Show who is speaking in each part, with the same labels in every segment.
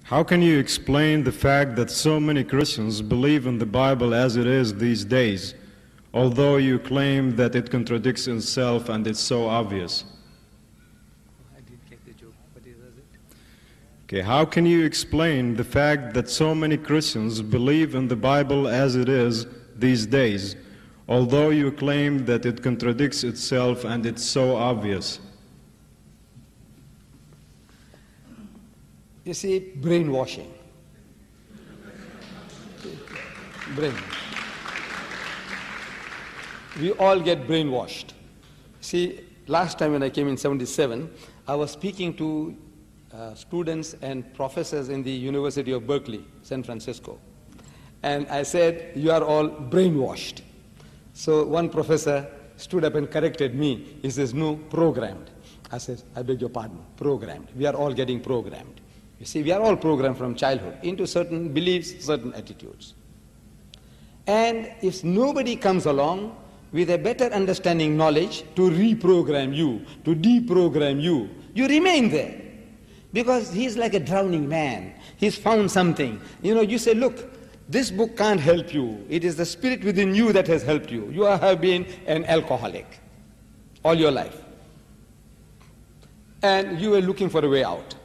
Speaker 1: How can you explain the fact that so many Christians believe in the Bible as it is these days, although you claim that it contradicts itself and it's so obvious?
Speaker 2: I didn't get the joke. What is it?
Speaker 1: Okay, how can you explain the fact that so many Christians believe in the Bible as it is these days, although you claim that it contradicts itself and it's so obvious?
Speaker 2: You see, brainwashing. Brain. We all get brainwashed. See, last time when I came in 77, I was speaking to students and professors in the University of Berkeley, San Francisco. And I said, you are all brainwashed. So one professor stood up and corrected me. He says, no, programmed. I said, I beg your pardon, programmed. We are all getting programmed. You see, we are all programmed from childhood into certain beliefs, certain attitudes. And if nobody comes along with a better understanding knowledge to reprogram you, to deprogram you, you remain there. Because he's like a drowning man. He's found something. You know, you say, look, this book can't help you. It is the spirit within you that has helped you. You have been an alcoholic all your life. And you were looking for a way out.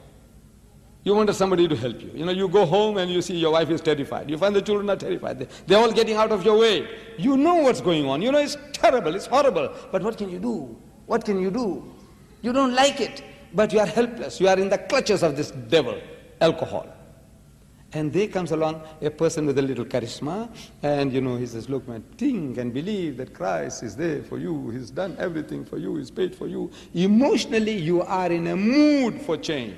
Speaker 2: You wanted somebody to help you. You know, you go home and you see your wife is terrified. You find the children are terrified. They're all getting out of your way. You know what's going on. You know it's terrible, it's horrible. But what can you do? What can you do? You don't like it, but you are helpless. You are in the clutches of this devil, alcohol. And there comes along a person with a little charisma, and you know, he says, look man, think and believe that Christ is there for you. He's done everything for you. He's paid for you. Emotionally, you are in a mood for change.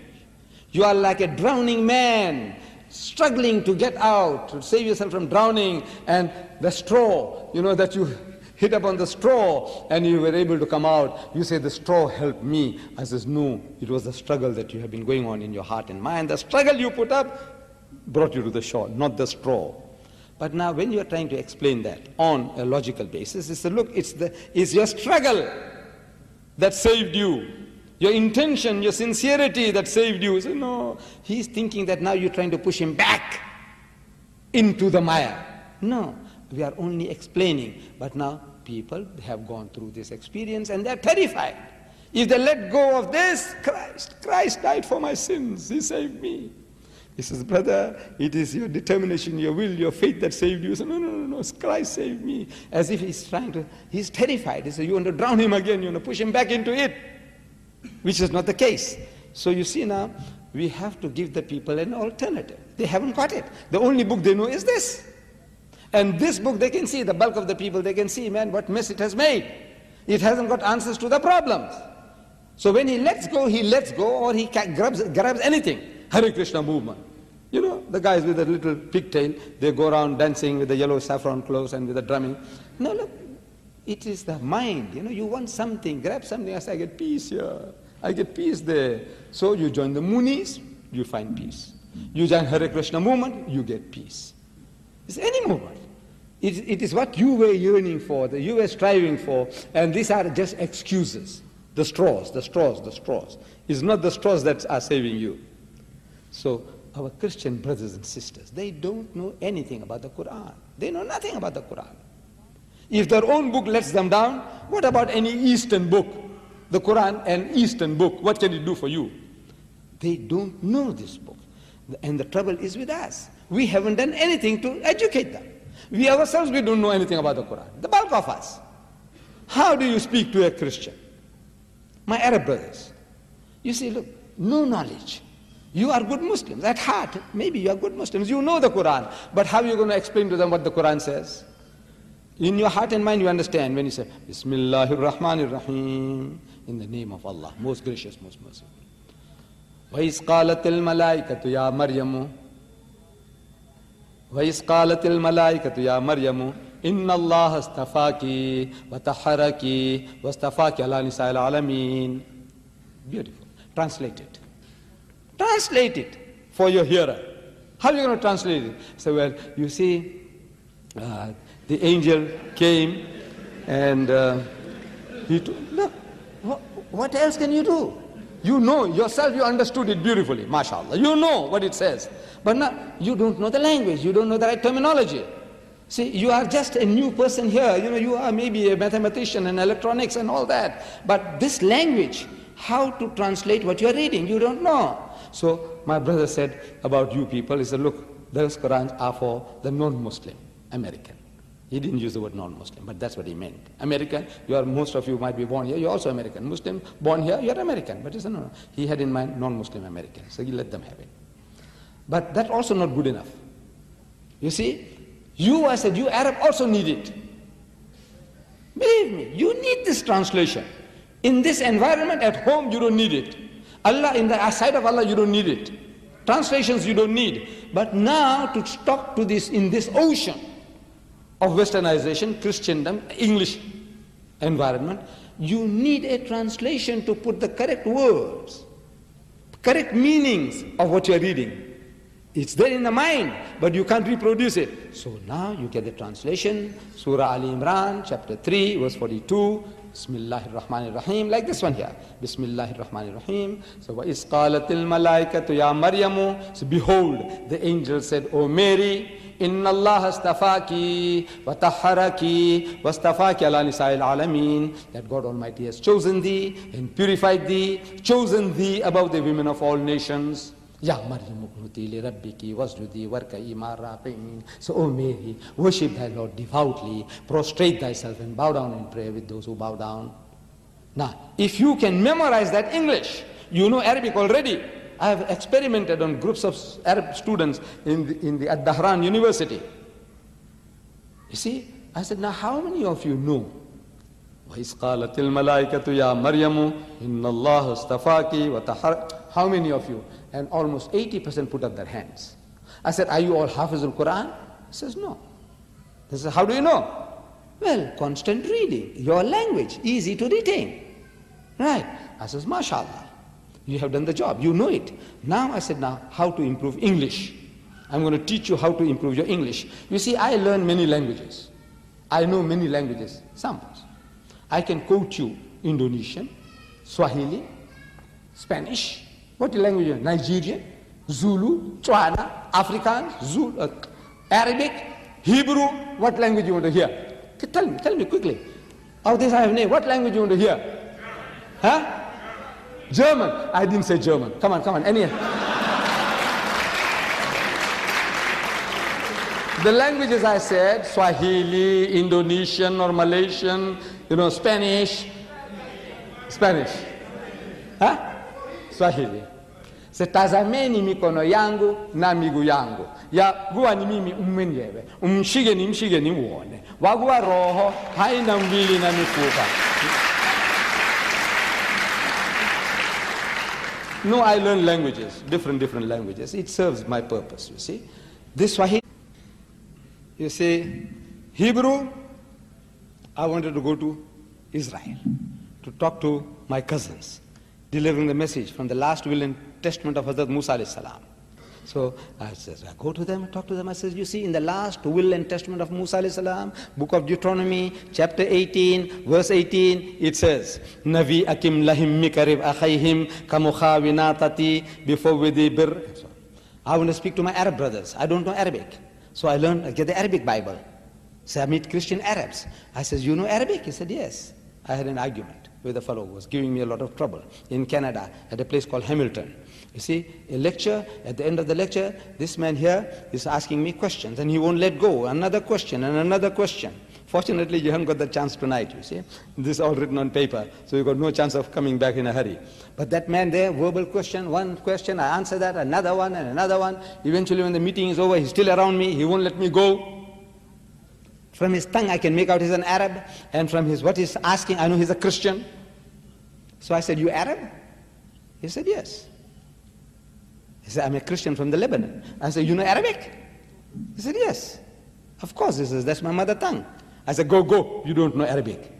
Speaker 2: You are like a drowning man, struggling to get out, to save yourself from drowning, and the straw, you know, that you hit upon the straw and you were able to come out. You say, the straw helped me. I says, no, it was the struggle that you have been going on in your heart and mind. The struggle you put up brought you to the shore, not the straw. But now when you are trying to explain that on a logical basis, it's the look, it's your struggle that saved you. Your intention, your sincerity that saved you. So no, he's thinking that now you're trying to push him back into the mire. No, we are only explaining. But now people have gone through this experience and they're terrified. If they let go of this, Christ died for my sins. He saved me. He says, brother, it is your determination, your will, your faith that saved you. He says, no, Christ saved me. As if he's terrified. He says, you want to drown him again, you want to push him back into it. Which is not the case. So you see now, we have to give the people an alternative. They haven't got it. The only book they know is this. And this book they can see, the bulk of the people, they can see, man, what mess it has made. It hasn't got answers to the problems. So when he lets go or he grabs anything. Hare Krishna movement. You know, the guys with the little pigtail, they go around dancing with the yellow saffron clothes and with the drumming. No, look. It is the mind, you know, you want something, grab something, I say, I get peace here, I get peace there. So you join the Munis, you find peace. You join Hare Krishna movement, you get peace. It's any movement. It is what you were yearning for, that you were striving for, and these are just excuses. The straws. It's not the straws that are saving you. So our Christian brothers and sisters, they don't know anything about the Quran. They know nothing about the Quran. If their own book lets them down, what about any Eastern book? The Quran, an Eastern book, what can it do for you? They don't know this book. And the trouble is with us. We haven't done anything to educate them. We ourselves, we don't know anything about the Quran. The bulk of us. How do you speak to a Christian? My Arab brothers. You see, look, no knowledge. You are good Muslims. At heart, maybe you are good Muslims. You know the Quran. But how are you going to explain to them what the Quran says? In your heart and mind you understand when you say, Bismillahir Rahmanir Rahim, in the name of Allah, most gracious, most merciful. وَإِذْ قَالَتِ الْمَلَائِكَةُ يَا مَرْيَمُ وَإِذْ قَالَتِ الْمَلَائِكَةُ يَا مَرْيَمُ إِنَّ اللَّهَ اسْتَفَاكِ وَطَهَّرَكِ وَاسْتَفَاكِ عَلَى نِسَاءِ الْعَالَمِينَ. Beautiful. Translate it. Translate it for your hearer. How are you going to translate it? So, well, you see, the angel came and he told, look, what else can you do? You know yourself, you understood it beautifully, mashallah. You know what it says. But now, you don't know the language, you don't know the right terminology. See, you are just a new person here. You are maybe a mathematician and electronics and all that. But this language, how to translate what you are reading, you don't know. So my brother said about you people, he said, look, those Qurans are for the non-Muslim, American. He didn't use the word non-Muslim, but that's what he meant. American, most of you might be born here, you're also American. Muslim, born here, you're American. But he said, no. He had in mind non-Muslim American, so he let them have it. But that's also not good enough. You see, I said, you Arab also need it. Believe me, you need this translation. In this environment at home, you don't need it. Allah, in the sight of Allah, you don't need it. Translations you don't need. But now to talk to this in this ocean of westernization, Christendom, English environment, you need a translation to put the correct words, correct meanings of what you're reading. It's there in the mind, but you can't reproduce it. So now you get the translation, Surah Ali Imran, chapter 3, verse 42, Bismillahir Rahmanir Rahim, like this one here. Bismillahir Rahmanir Rahim. So, وَإِذْ قَالَتِ الْمَلَائِكَةُ يَا مَرْيَمُ. So behold, the angel said, O Mary, إِنَّ اللَّهَ اسْتَفَاكِ وَطَهَّرَكِ وَاسْتَفَاكِ عَلَى نِسَاءِ الْعَالَمِينَ. That God Almighty has chosen thee and purified thee, chosen thee above the women of all nations. Ya Maryam uqnuti li rabbiki wasjudi warka'i ma'a raki'in. So, O Mary, worship thy Lord devoutly, prostrate thyself and bow down and pray with those who bow down. Now, if you can memorize that English, you know Arabic already. I have experimented on groups of Arab students in the Ad-Dahran University. You see, I said, now how many of you know? وَإِذْ قَالَتِ الْمَلَائِكَةُ يَا مَرْيَمُ إِنَّ اللَّهَ اسْتَفَاكِ وَطَهَّرَكِ. How many of you? And almost 80% put up their hands. I said, are you all Hafiz al-Quran? He says, no. He says, how do you know? Well, constant reading, your language, easy to retain. Right. I says, mashallah, you have done the job, you know it. Now I said, now how to improve English? I'm going to teach you how to improve your English. You see, I learn many languages. I know many languages, samples. I can quote you Indonesian, Swahili, Spanish, what language you know? Nigerian, Zulu, Tswana, Afrikaans, Zulu, Arabic, Hebrew, what language you want to hear? Tell me quickly. Of this I have name, what language you want to hear? Huh? German. I didn't say German. Come on, any. The languages I said, Swahili, Indonesian or Malaysian, Spanish. Huh? Swahili. Se tazameni mikono yangu na miguu yangu. Ya guwa ni mimi mwenyewe. Mshige ni muone. Wagua roho haina mwili na mifupa. No, I learn languages, different languages. It serves my purpose, you see. This Swahili, you see, Hebrew, I wanted to go to Israel to talk to my cousins, delivering the message from the last will and testament of Hazrat Musa alayhi salam. So I said, I go to them, talk to them. I said, you see, in the last will and testament of Musa alayhi salam, book of Deuteronomy, chapter 18, verse 18, it says, Navi akim lahim mikarib akhayhim kamukhawinatati before with bir. I want to speak to my Arab brothers. I don't know Arabic. So I get the Arabic Bible. So I meet Christian Arabs. I said, you know Arabic? He said, yes. I had an argument with a fellow who was giving me a lot of trouble in Canada at a place called Hamilton. You see, a lecture, at the end of the lecture, this man here is asking me questions and he won't let go. Another question and another question. Fortunately, you haven't got the chance tonight, you see. This is all written on paper, so you've got no chance of coming back in a hurry. But that man there, verbal question, one question, I answer that, another one and another one. Eventually, when the meeting is over, he's still around me, he won't let me go. From his tongue, I can make out he's an Arab, and from what he's asking, I know he's a Christian. So I said, you Arab? He said, yes. He said, I'm a Christian from the Lebanon. I said, you know Arabic? He said, yes. Of course, he says, that's my mother tongue. I said, go, you don't know Arabic.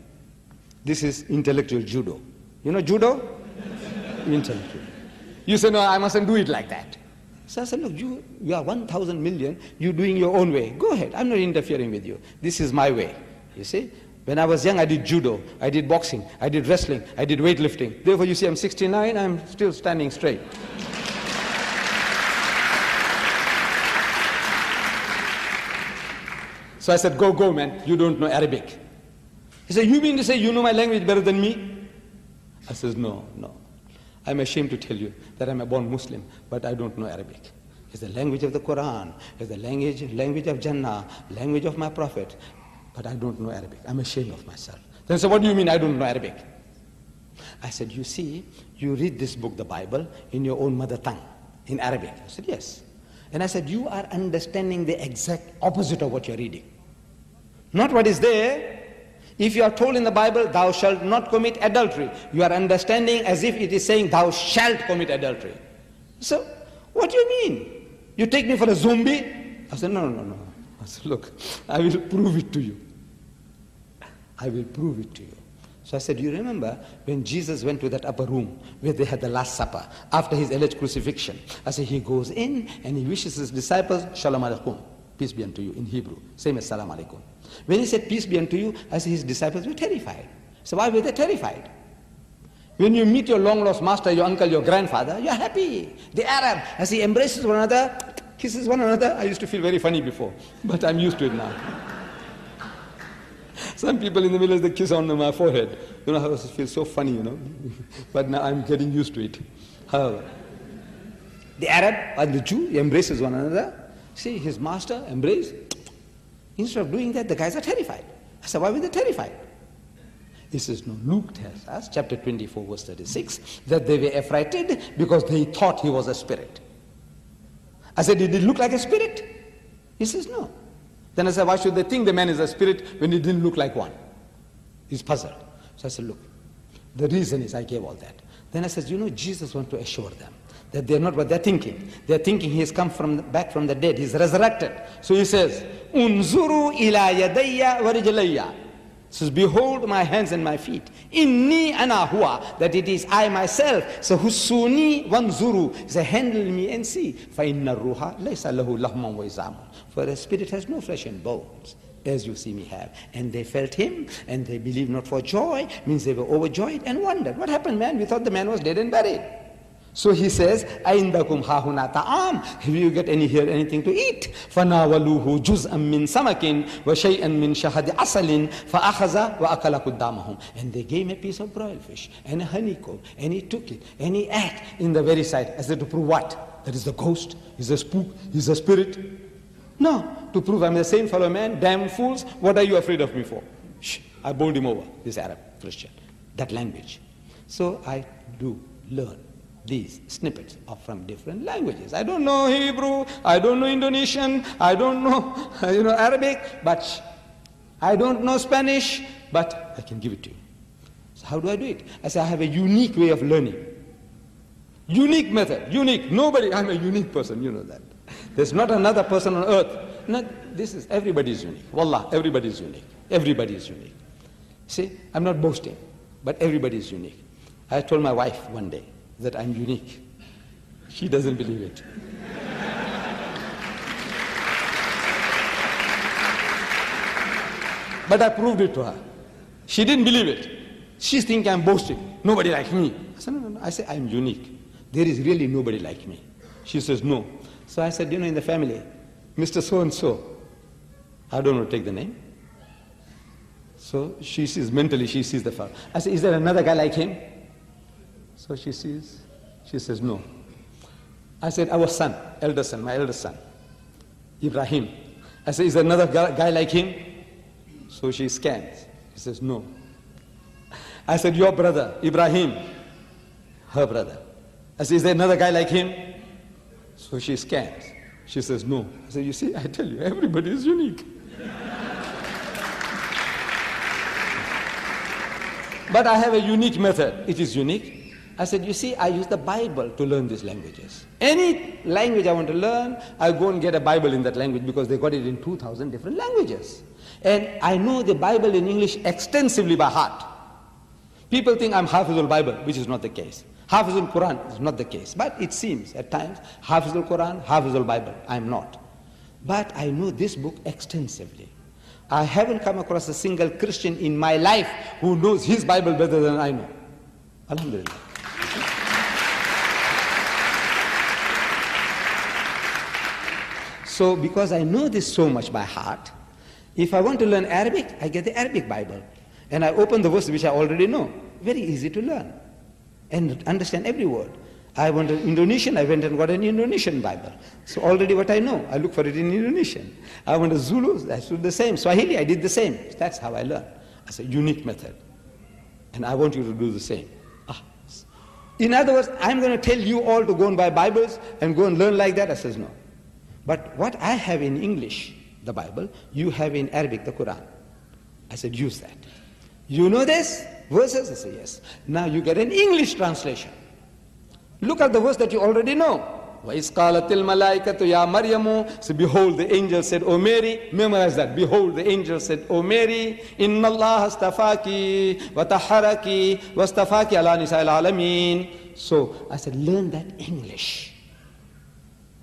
Speaker 2: This is intellectual judo. You know judo? Intellectual. You say, no, I mustn't do it like that. So I said, look, you are 1,000 million, you're doing your own way. Go ahead, I'm not interfering with you. This is my way, you see. When I was young, I did judo, I did boxing, I did wrestling, I did weightlifting. Therefore, you see, I'm 69, I'm still standing straight. So I said, go, man, you don't know Arabic. He said, you mean to say you know my language better than me? I says, no. I'm ashamed to tell you that I'm a born Muslim, but I don't know Arabic. It's the language of the Quran, it's the language of Jannah, language of my Prophet, but I don't know Arabic. I'm ashamed of myself. Then he said, what do you mean I don't know Arabic? I said, you see, you read this book, the Bible, in your own mother tongue, in Arabic. I said, yes. And I said, you are understanding the exact opposite of what you're reading. Not what is there. If you are told in the Bible, thou shalt not commit adultery, you are understanding as if it is saying, thou shalt commit adultery. So, what do you mean? You take me for a zombie? I said, no. I said, look, I will prove it to you. I will prove it to you. So I said, you remember when Jesus went to that upper room where they had the Last Supper after his alleged crucifixion? I said, he goes in and he wishes his disciples, Shalom Alaikum, peace be unto you, in Hebrew, same as Salam Alaikum. When he said, peace be unto you, I said, his disciples were terrified. So why were they terrified? When you meet your long-lost master, your uncle, your grandfather, you're happy. The Arab, as he embraces one another, kisses one another, I used to feel very funny before, but I'm used to it now. Some people in the village, they kiss on my forehead. You know how it feels so funny, you know. But now I'm getting used to it. However, the Arab and the Jew embraces one another. See, his master embrace. Instead of doing that, the guys are terrified. I said, why were they terrified? He says, no, Luke tells us, chapter 24, verse 36, that they were affrighted because they thought he was a spirit. I said, did he look like a spirit? He says, no. Then I said, why should they think the man is a spirit when he didn't look like one? He's puzzled. So I said, look, the reason is I gave all that. Then I said, you know, Jesus wants to assure them that they're not what they're thinking. They're thinking he has come back from the dead. He's resurrected. So he says, Unzuru ila yadayya wa rijlayya. Says, behold my hands and my feet. Inni ana huwa, that it is I myself. So husuni wanzuru, say, handle me and see. Fa inna ruha laysa lahu lahman wa izamun. For a spirit has no flesh and bones, as you see me have. And they felt him, and they believed not for joy, means they were overjoyed and wondered. What happened, man? We thought the man was dead and buried. So he says, Aindakum hahuna ta'am. Have you got anything to eat? فَنَاوَلُوهُ جُزْءًا مِّن سَمَكٍ وَشَيْئًا مِّن شَهَدِ عَسَلٍ فَأَخَذَ وَأَكَلَ قُدَّامَهُم. And they gave him a piece of broiled fish and a honeycomb, and he took it, and he ate in the very sight, as if to prove what? That is the ghost, he's a spook, he's a spirit. No, to prove I'm the same fellow man, damn fools, what are you afraid of me for? Shh, I bowled him over, this Arab Christian, that language. So I do learn these snippets are from different languages. I don't know Hebrew, I don't know Indonesian, I don't know, Arabic, but I don't know Spanish, but I can give it to you. So how do I do it? I say I have a unique way of learning. Unique method, unique. Nobody, I'm a unique person, you know that. There's not another person on earth. Everybody is unique. Wallah, everybody is unique. Everybody is unique. See, I'm not boasting, but everybody is unique. I told my wife one day that I'm unique. She doesn't believe it. But I proved it to her. She didn't believe it. She's thinking I'm boasting. Nobody like me. I said, no. I said, I'm unique. There is really nobody like me. She says, no. So I said, in the family, Mr. So-and-so, I don't want to take the name. So she sees, mentally she sees the fellow. I said, is there another guy like him? So she says, no. I said, our son, my eldest son, Ibrahim. I said, is there another guy like him? So she scans. She says, no. I said, your brother, Ibrahim, her brother. I said, is there another guy like him? So she scans. She says, no. I said, you see, I tell you, everybody is unique. But I have a unique method. It is unique. I said, you see, I use the Bible to learn these languages. Any language I want to learn, I go and get a Bible in that language because they got it in 2,000 different languages. And I know the Bible in English extensively by heart. People think I'm Hafizul Bible, which is not the case. Hafizul Quran is not the case. But it seems at times, Hafizul Quran, Hafizul Bible. I'm not. But I know this book extensively. I haven't come across a single Christian in my life who knows his Bible better than I know. Alhamdulillah. So because I know this so much by heart, if I want to learn Arabic, I get the Arabic Bible. And I open the verse which I already know. Very easy to learn and understand every word. I want an Indonesian, I went and got an Indonesian Bible. So already what I know, I look for it in Indonesian. I want a Zulu, I do the same. Swahili, I did the same. That's how I learn. It's a unique method. And I want you to do the same. In other words, I'm going to tell you all to go and buy Bibles and go and learn like that. I says no. But what I have in English, the Bible, you have in Arabic, the Quran. I said, use that. You know this? Verses? I say, yes. Now you get an English translation. Look at the verse that you already know. وَإِذْ قَالَتِ الْمَلَائِكَةُ يَا مَرْيَمُ. So behold, the angel said, O Mary. Memorize that. Behold, the angel said, O Mary, إِنَّ اللَّهَ اسْتَفَاكِ وَتَحَّرَكِ وَاسْتَفَاكِ عَلَى نِسَاءِ الْعَالَمِينَ. So I said, learn that English.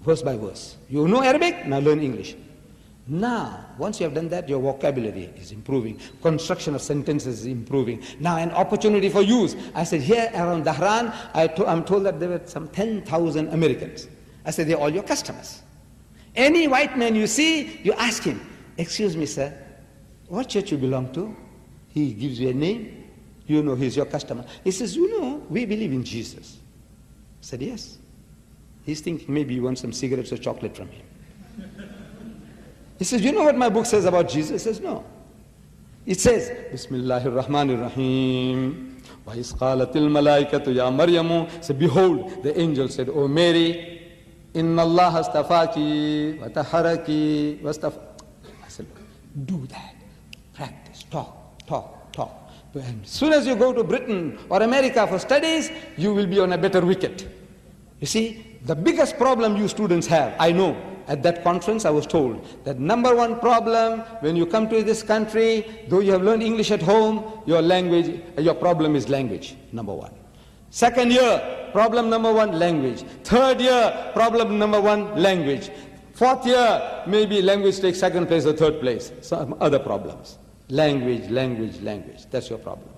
Speaker 2: Verse by verse. You know Arabic? Now learn English. Now, once you have done that, your vocabulary is improving. Construction of sentences is improving. Now, an opportunity for use. I said, here around Dhahran, I'm told that there were some 10,000 Americans. I said, they're all your customers. Any white man you see, you ask him, excuse me, sir, what church you belong to? He gives you a name. You know he's your customer. He says, you know, we believe in Jesus. I said, yes. He's thinking maybe you want some cigarettes or chocolate from him. He says, you know what my book says about Jesus? He says, no. It says, Bismillahir Rahmanir Rahim. وَإِذْ قَالَتِ الْمَلَائِكَةُ يَا مَرْيَمُ. So behold, the angel said, O Mary, إِنَّ اللَّهَ اسْتَفَاكِ وَتَحَّرَكِ وَاسْتَفَاكِ. I said, do that. Practice. Talk. And as soon as you go to Britain or America for studies, you will be on a better wicket. You see, the biggest problem you students have, I know, at that conference I was told that number one problem when you come to this country, though you have learned English at home, your problem is language, number one. Second year, problem number one, language. Third year, problem number one, language. Fourth year, maybe language takes second place or third place. Some other problems. Language. That's your problem.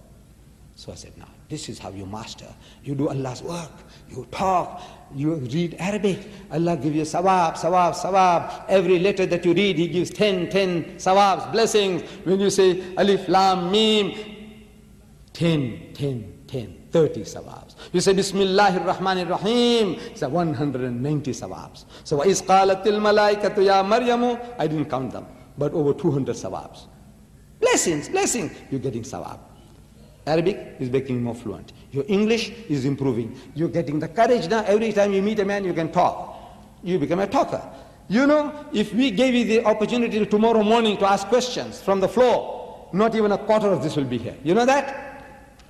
Speaker 2: So I said, now, this is how you master. You do Allah's work. You talk. You read Arabic. Allah gives you sawab. Every letter that you read, He gives 10 sawabs, blessings. When you say alif, lam, mim, 10, 30 sawabs. You say Bismillahir Rahmanir Rahim, it's 190 sawabs. So وَإِذْ قَالَتِ الْمَلَائِكَةُ يَا مَرْيَمُ, I didn't count them, but over 200 sawabs. Blessings, you're getting sawab. Arabic is becoming more fluent. Your English is improving. You're getting the courage now. Every time you meet a man, you can talk. You become a talker. You know, if we gave you the opportunity tomorrow morning to ask questions from the floor, not even a quarter of this will be here. You know that?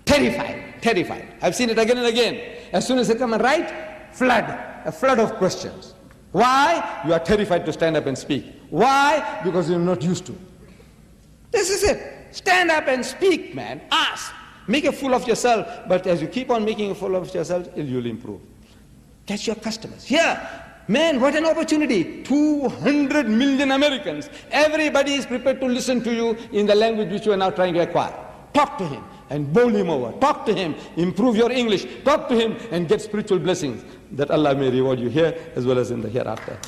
Speaker 2: Terrified. I've seen it again and again. As soon as they come and write, a flood of questions. Why? You are terrified to stand up and speak. Why? Because you're not used to. This is it. Stand up and speak, man. Ask. Make a fool of yourself. But as you keep on making a fool of yourself, you'll improve. Catch your customers. Here, man, what an opportunity. 200 million Americans. Everybody is prepared to listen to you in the language which you are now trying to acquire. Talk to him and bowl him over. Talk to him. Improve your English. Talk to him and get spiritual blessings that Allah may reward you here as well as in the hereafter.